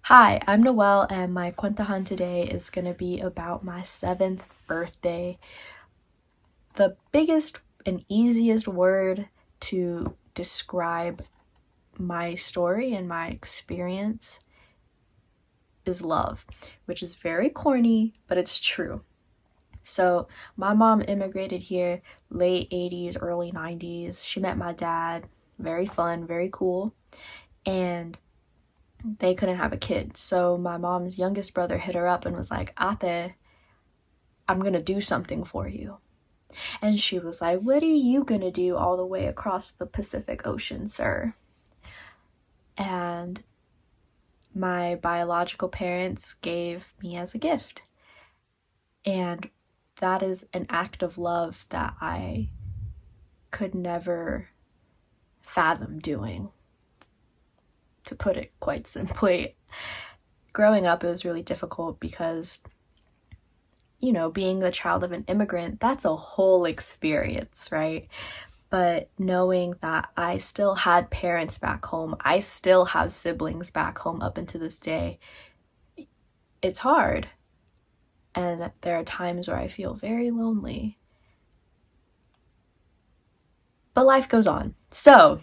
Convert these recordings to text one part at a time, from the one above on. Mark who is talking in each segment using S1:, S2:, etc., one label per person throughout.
S1: Hi, I'm Noelle, and my Kwentuhan today is going to be about my 7th birthday. The biggest and easiest word to describe my story and my experience is love, which is very corny, but it's true. So, my mom immigrated here late 80s, early 90s. She met my dad, very fun, very cool, and they couldn't have a kid. So my mom's youngest brother hit her up and was like, Ate, I'm gonna do something for you. And she was like, what are you gonna do all the way across the Pacific Ocean, sir? And my biological parents gave me as a gift. And that is an act of love that I could never fathom doing, to put it quite simply. Growing up, it was really difficult because, being the child of an immigrant, that's a whole experience, right? But knowing that I still had parents back home, I still have siblings back home up until this day, it's hard. And there are times where I feel very lonely. But life goes on. So,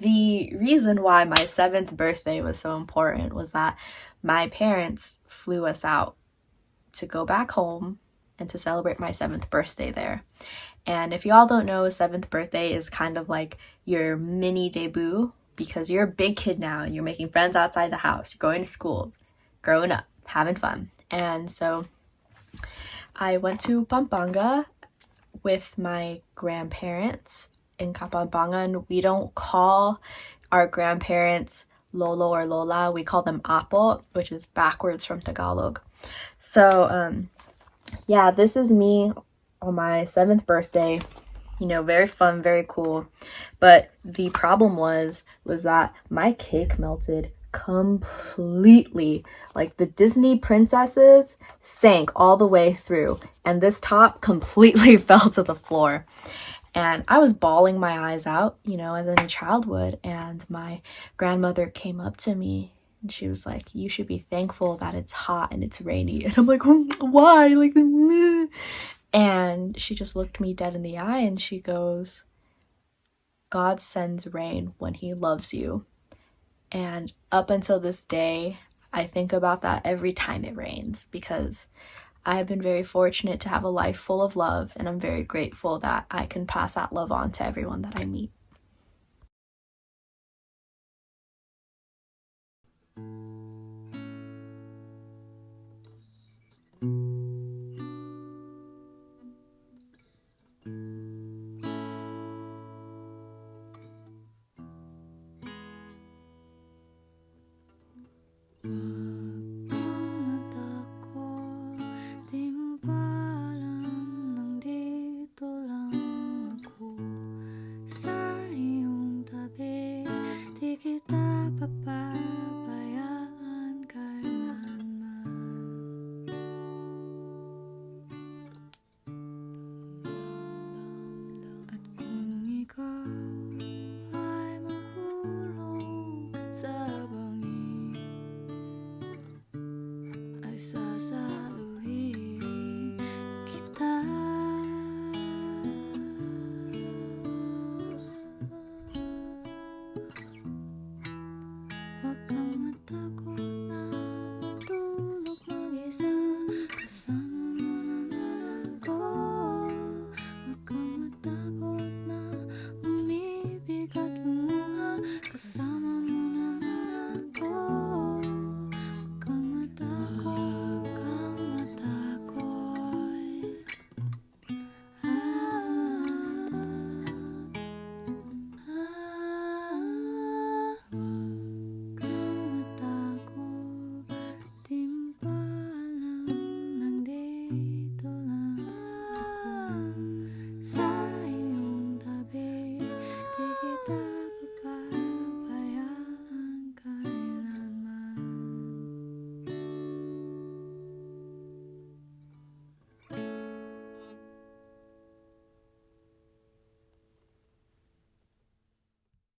S1: the reason why my 7th birthday was so important was that my parents flew us out to go back home and to celebrate my 7th birthday there. And if y'all don't know, 7th birthday is kind of like your mini debut because you're a big kid now and you're making friends outside the house, you're going to school, growing up, having fun. And so I went to Pampanga with my grandparents in Kapampangan. And we don't call our grandparents Lolo or Lola, we call them Apo, which is backwards from Tagalog. So, this is me on my 7th birthday. Very fun, very cool. But the problem was that my cake melted completely. Like the Disney princesses sank all the way through, and this top completely fell to the floor. And I was bawling my eyes out, as any child would. And my grandmother came up to me and she was like, you should be thankful that it's hot and it's rainy. And I'm like, why? Like, and she just looked me dead in the eye and she goes, God sends rain when he loves you. And up until this day, I think about that every time it rains because I have been very fortunate to have a life full of love, and I'm very grateful that I can pass that love on to everyone that I meet.